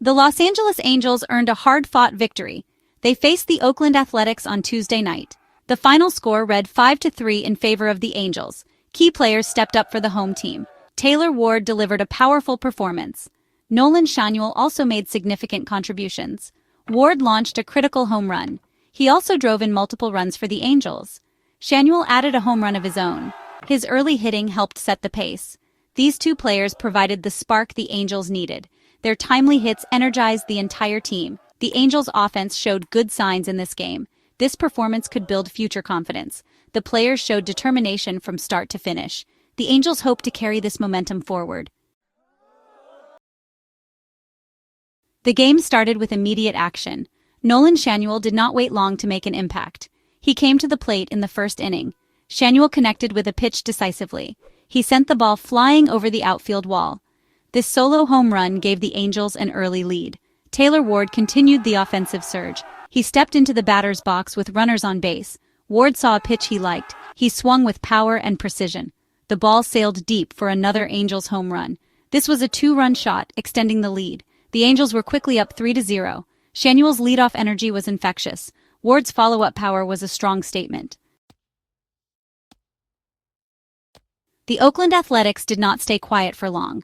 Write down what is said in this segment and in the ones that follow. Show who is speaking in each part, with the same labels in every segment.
Speaker 1: The Los Angeles Angels earned a hard-fought victory. They faced the Oakland Athletics on Tuesday night. The final score read 5-3 in favor of the Angels. Key players stepped up for the home team. Taylor Ward delivered a powerful performance. Nolan Schanuel also made significant contributions. Ward launched a critical home run. He also drove in multiple runs for the Angels. Schanuel added a home run of his own. His early hitting helped set the pace. These two players provided the spark the Angels needed. Their timely hits energized the entire team. The Angels' offense showed good signs in this game. This performance could build future confidence. The players showed determination from start to finish. The Angels hope to carry this momentum forward. The game started with immediate action. Nolan Schanuel did not wait long to make an impact. He came to the plate in the first inning. Schanuel connected with a pitch decisively. He sent the ball flying over the outfield wall. This solo home run gave the Angels an early lead. Taylor Ward continued the offensive surge. He stepped into the batter's box with runners on base. Ward saw a pitch he liked. He swung with power and precision. The ball sailed deep for another Angels home run. This was a two-run shot, extending the lead. The Angels were quickly up 3-0. Schanuel's leadoff energy was infectious. Ward's follow-up power was a strong statement. The Oakland Athletics did not stay quiet for long.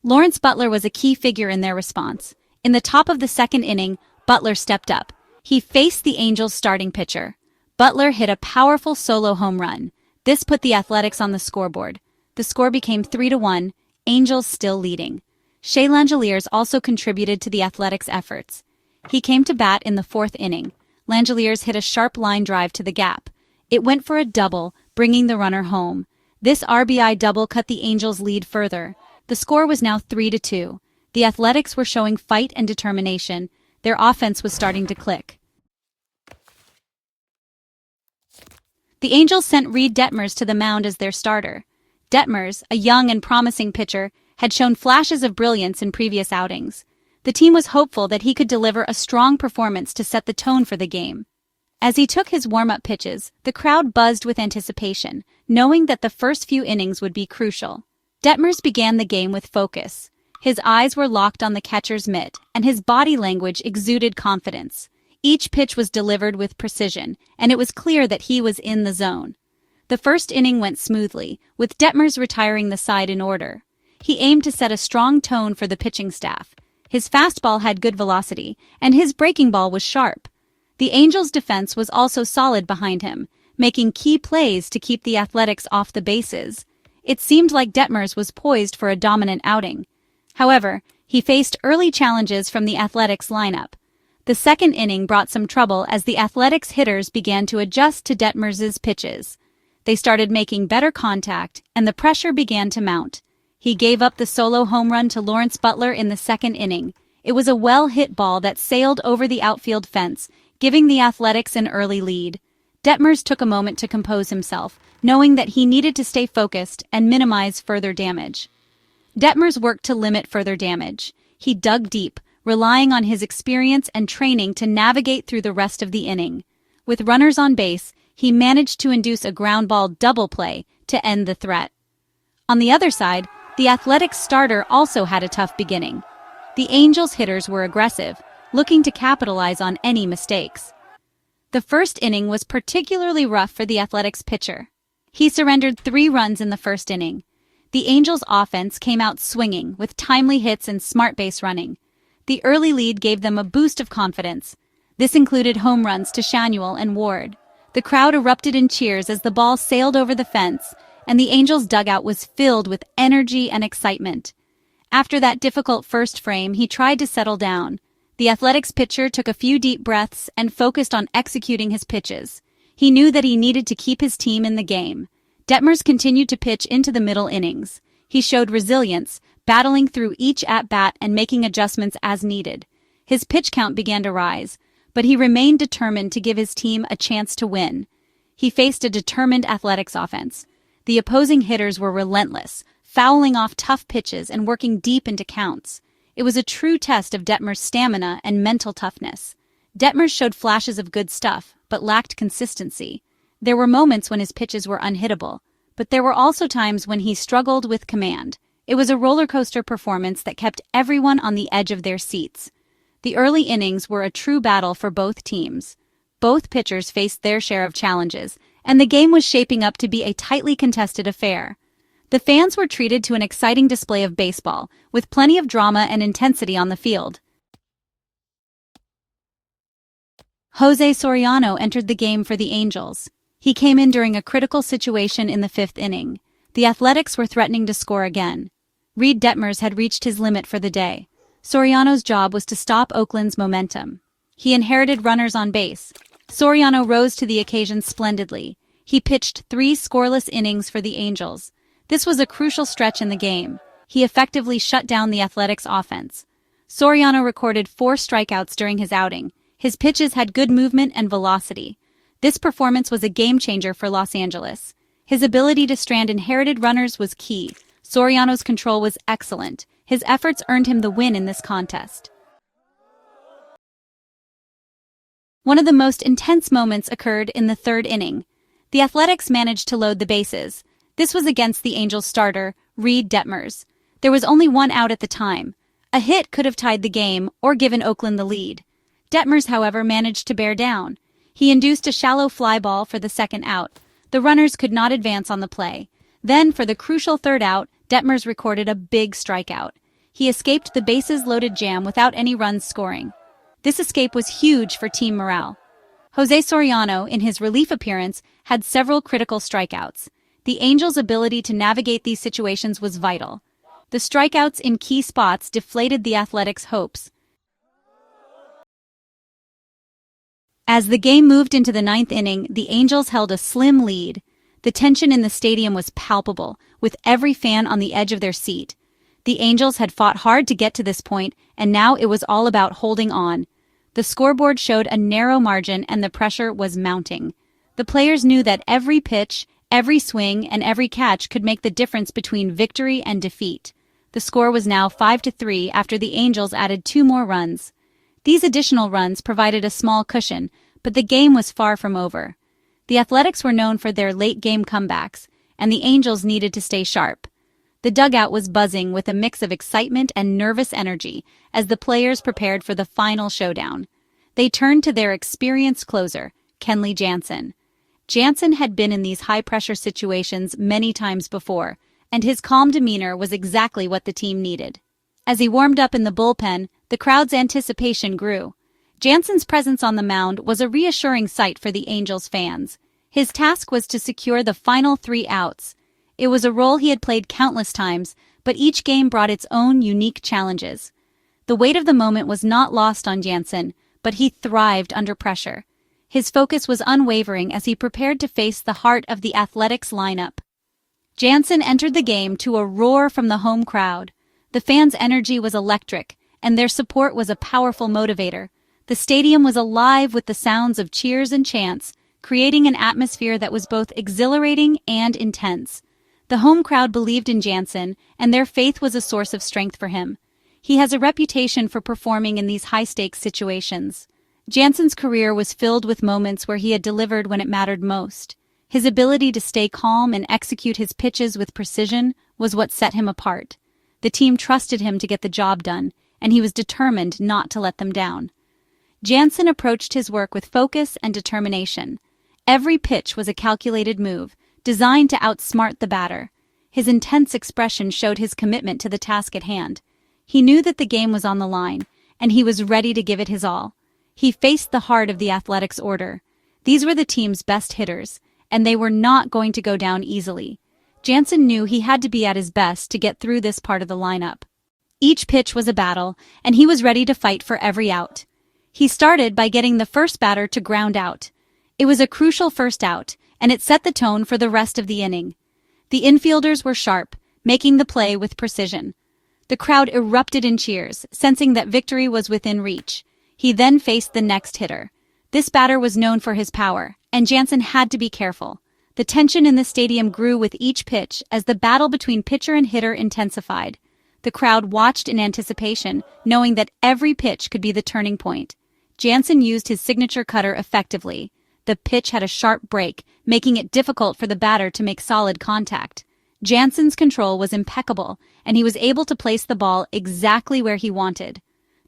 Speaker 1: Lawrence Butler was a key figure in their response. In the top of the second inning, Butler stepped up. He faced the Angels' starting pitcher. Butler hit a powerful solo home run. This put the Athletics on the scoreboard. The score became 3-1, Angels still leading. Shea Langeliers also contributed to the Athletics' efforts. He came to bat in the fourth inning. Langeliers hit a sharp line drive to the gap. It went for a double, bringing the runner home. This RBI double cut the Angels' lead further. The score was now 3-2. The Athletics were showing fight and determination. Their offense was starting to click. The Angels sent Reed Detmers to the mound as their starter. Detmers, a young and promising pitcher, had shown flashes of brilliance in previous outings. The team was hopeful that he could deliver a strong performance to set the tone for the game. As he took his warm-up pitches, the crowd buzzed with anticipation, knowing that the first few innings would be crucial. Detmers began the game with focus. His eyes were locked on the catcher's mitt, and his body language exuded confidence. Each pitch was delivered with precision, and it was clear that he was in the zone. The first inning went smoothly, with Detmers retiring the side in order. He aimed to set a strong tone for the pitching staff. His fastball had good velocity, and his breaking ball was sharp. The Angels' defense was also solid behind him, making key plays to keep the Athletics off the bases. It seemed like Detmers was poised for a dominant outing. However, he faced early challenges from the Athletics lineup. The second inning brought some trouble as the Athletics hitters began to adjust to Detmers' pitches. They started making better contact, and the pressure began to mount. He gave up the solo home run to Lawrence Butler in the second inning. It was a well-hit ball that sailed over the outfield fence, giving the Athletics an early lead. Detmers took a moment to compose himself, knowing that he needed to stay focused and minimize further damage. Detmers worked to limit further damage. He dug deep, relying on his experience and training to navigate through the rest of the inning. With runners on base, he managed to induce a ground ball double play to end the threat. On the other side, the Athletics starter also had a tough beginning. The Angels hitters were aggressive, looking to capitalize on any mistakes. The first inning was particularly rough for the Athletics pitcher. He surrendered 3 runs in the first inning. The Angels' offense came out swinging with timely hits and smart base running. The early lead gave them a boost of confidence. This included home runs to Schanuel and Ward. The crowd erupted in cheers as the ball sailed over the fence, and the Angels' dugout was filled with energy and excitement. After that difficult first frame, he tried to settle down. The Athletics pitcher took a few deep breaths and focused on executing his pitches. He knew that he needed to keep his team in the game. Detmers continued to pitch into the middle innings. He showed resilience, battling through each at-bat and making adjustments as needed. His pitch count began to rise, but he remained determined to give his team a chance to win. He faced a determined Athletics offense. The opposing hitters were relentless, fouling off tough pitches and working deep into counts. It was a true test of Detmers' stamina and mental toughness. Detmers showed flashes of good stuff, but lacked consistency. There were moments when his pitches were unhittable, but there were also times when he struggled with command. It was a roller coaster performance that kept everyone on the edge of their seats. The early innings were a true battle for both teams. Both pitchers faced their share of challenges, and the game was shaping up to be a tightly contested affair. The fans were treated to an exciting display of baseball, with plenty of drama and intensity on the field. Jose Soriano entered the game for the Angels. He came in during a critical situation in the fifth inning. The Athletics were threatening to score again. Reed Detmers had reached his limit for the day. Soriano's job was to stop Oakland's momentum. He inherited runners on base. Soriano rose to the occasion splendidly. He pitched 3 scoreless innings for the Angels. This was a crucial stretch in the game. He effectively shut down the Athletics' offense. Soriano recorded 4 strikeouts during his outing. His pitches had good movement and velocity. This performance was a game-changer for Los Angeles. His ability to strand inherited runners was key. Soriano's control was excellent. His efforts earned him the win in this contest. One of the most intense moments occurred in the third inning. The Athletics managed to load the bases. This was against the Angels starter, Reed Detmers. There was only 1 out at the time. A hit could have tied the game or given Oakland the lead. Detmers, however, managed to bear down. He induced a shallow fly ball for the second out. The runners could not advance on the play. Then, for the crucial third out, Detmers recorded a big strikeout. He escaped the bases-loaded jam without any runs scoring. This escape was huge for team morale. Jose Soriano, in his relief appearance, had several critical strikeouts. The Angels' ability to navigate these situations was vital. The strikeouts in key spots deflated the Athletics' hopes. As the game moved into the ninth inning, the Angels held a slim lead. The tension in the stadium was palpable, with every fan on the edge of their seat. The Angels had fought hard to get to this point, and now it was all about holding on. The scoreboard showed a narrow margin and the pressure was mounting. The players knew that every pitch, every swing, and every catch could make the difference between victory and defeat. The score was now 5-3 after the Angels added 2 more runs. These additional runs provided a small cushion, but the game was far from over. The Athletics were known for their late-game comebacks, and the Angels needed to stay sharp. The dugout was buzzing with a mix of excitement and nervous energy as the players prepared for the final showdown. They turned to their experienced closer, Kenley Jansen. Jansen had been in these high-pressure situations many times before, and his calm demeanor was exactly what the team needed. As he warmed up in the bullpen, the crowd's anticipation grew. Jansen's presence on the mound was a reassuring sight for the Angels fans. His task was to secure the final 3 outs. It was a role he had played countless times, but each game brought its own unique challenges. The weight of the moment was not lost on Jansen, but he thrived under pressure. His focus was unwavering as he prepared to face the heart of the Athletics lineup. Jansen entered the game to a roar from the home crowd. The fans' energy was electric, and their support was a powerful motivator. The stadium was alive with the sounds of cheers and chants, creating an atmosphere that was both exhilarating and intense. The home crowd believed in Jansen, and their faith was a source of strength for him. He has a reputation for performing in these high-stakes situations. Jansen's career was filled with moments where he had delivered when it mattered most. His ability to stay calm and execute his pitches with precision was what set him apart. The team trusted him to get the job done, and he was determined not to let them down. Jansen approached his work with focus and determination. Every pitch was a calculated move, designed to outsmart the batter. His intense expression showed his commitment to the task at hand. He knew that the game was on the line, and he was ready to give it his all. He faced the heart of the Athletics order. These were the team's best hitters, and they were not going to go down easily. Jansen knew he had to be at his best to get through this part of the lineup. Each pitch was a battle, and he was ready to fight for every out. He started by getting the first batter to ground out. It was a crucial first out, and it set the tone for the rest of the inning. The infielders were sharp, making the play with precision. The crowd erupted in cheers, sensing that victory was within reach. He then faced the next hitter. This batter was known for his power, and Jansen had to be careful. The tension in the stadium grew with each pitch as the battle between pitcher and hitter intensified. The crowd watched in anticipation, knowing that every pitch could be the turning point. Jansen used his signature cutter effectively. The pitch had a sharp break, making it difficult for the batter to make solid contact. Jansen's control was impeccable, and he was able to place the ball exactly where he wanted.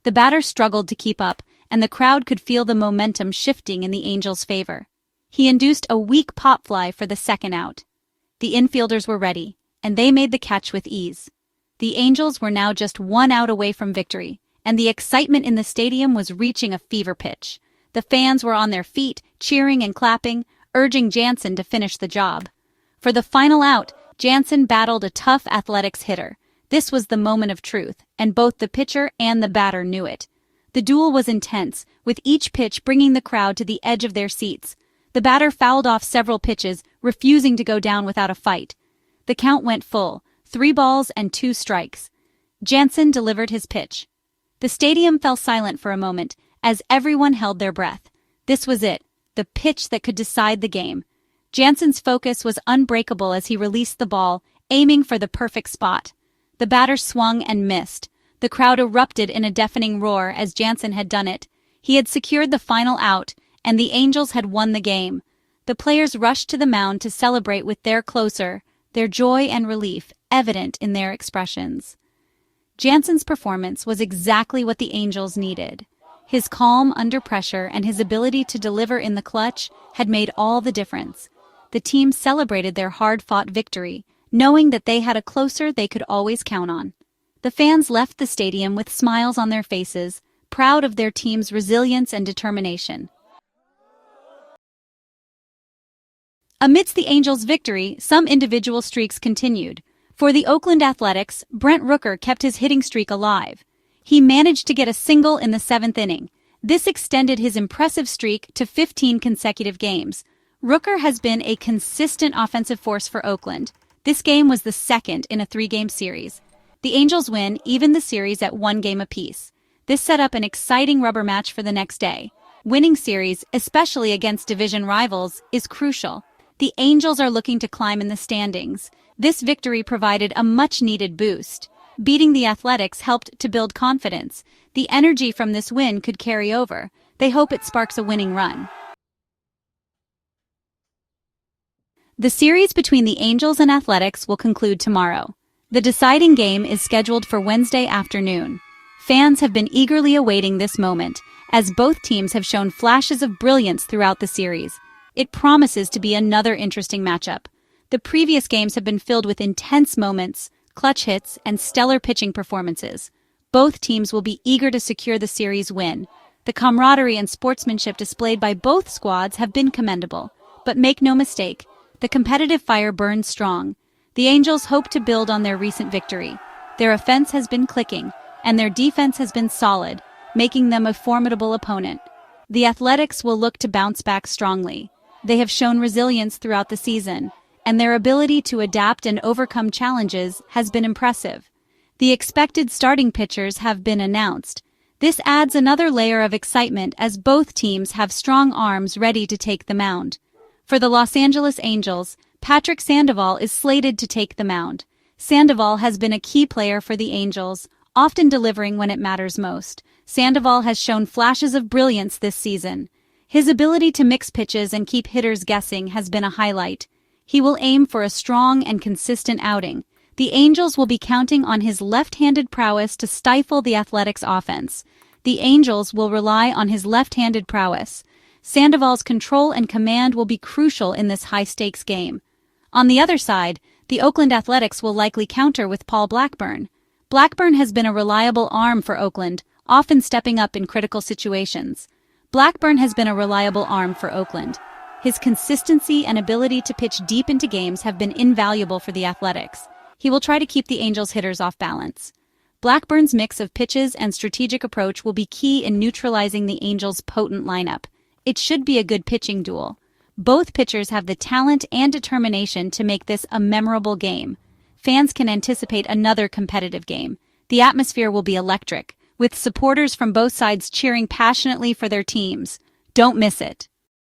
Speaker 1: The batter struggled to keep up, and the crowd could feel the momentum shifting in the Angels' favor. He induced a weak pop fly for the second out. The infielders were ready, and they made the catch with ease. The Angels were now just 1 out away from victory, and the excitement in the stadium was reaching a fever pitch. The fans were on their feet, cheering and clapping, urging Jansen to finish the job. For the final out, Jansen battled a tough Athletics hitter. This was the moment of truth, and both the pitcher and the batter knew it. The duel was intense, with each pitch bringing the crowd to the edge of their seats. The batter fouled off several pitches, refusing to go down without a fight. The count went full, 3 balls and 2 strikes. Jansen delivered his pitch. The stadium fell silent for a moment, as everyone held their breath. This was it, the pitch that could decide the game. Jansen's focus was unbreakable as he released the ball, aiming for the perfect spot. The batter swung and missed. The crowd erupted in a deafening roar as Jansen had done it. He had secured the final out, and the Angels had won the game. The players rushed to the mound to celebrate with their closer, their joy and relief evident in their expressions. Jansen's performance was exactly what the Angels needed. His calm under pressure and his ability to deliver in the clutch had made all the difference. The team celebrated their hard-fought victory, knowing that they had a closer they could always count on. The fans left the stadium with smiles on their faces, proud of their team's resilience and determination. Amidst the Angels' victory, some individual streaks continued. For the Oakland Athletics, Brent Rooker kept his hitting streak alive. He managed to get a single in the 7th inning. This extended his impressive streak to 15 consecutive games. Rooker has been a consistent offensive force for Oakland. This game was the second in a 3-game series. The Angels win, even the series at 1 game apiece. This set up an exciting rubber match for the next day. Winning series, especially against division rivals, is crucial. The Angels are looking to climb in the standings. This victory provided a much-needed boost. Beating the Athletics helped to build confidence. The energy from this win could carry over. They hope it sparks a winning run. The series between the Angels and Athletics will conclude tomorrow. The deciding game is scheduled for Wednesday afternoon. Fans have been eagerly awaiting this moment, as both teams have shown flashes of brilliance throughout the series. It promises to be another interesting matchup. The previous games have been filled with intense moments, clutch hits, and stellar pitching performances. Both teams will be eager to secure the series win. The camaraderie and sportsmanship displayed by both squads have been commendable. But make no mistake, the competitive fire burns strong. The Angels hope to build on their recent victory. Their offense has been clicking, and their defense has been solid, making them a formidable opponent. The Athletics will look to bounce back strongly. They have shown resilience throughout the season, and their ability to adapt and overcome challenges has been impressive. The expected starting pitchers have been announced. This adds another layer of excitement as both teams have strong arms ready to take the mound. For the Los Angeles Angels, Patrick Sandoval is slated to take the mound. Sandoval has been a key player for the Angels, often delivering when it matters most. Sandoval has shown flashes of brilliance this season. His ability to mix pitches and keep hitters guessing has been a highlight. He will aim for a strong and consistent outing. The Angels will be counting on his left-handed prowess to stifle the Athletics' offense. The Angels will rely on his left-handed prowess. Sandoval's control and command will be crucial in this high-stakes game. On the other side, the Oakland Athletics will likely counter with Paul Blackburn. Blackburn has been a reliable arm for Oakland, often stepping up in critical situations. Blackburn has been a reliable arm for Oakland. His consistency and ability to pitch deep into games have been invaluable for the Athletics. He will try to keep the Angels' hitters off balance. Blackburn's mix of pitches and strategic approach will be key in neutralizing the Angels' potent lineup. It should be a good pitching duel. Both pitchers have the talent and determination to make this a memorable game. Fans can anticipate another competitive game. The atmosphere will be electric, with supporters from both sides cheering passionately for their teams. Don't miss it.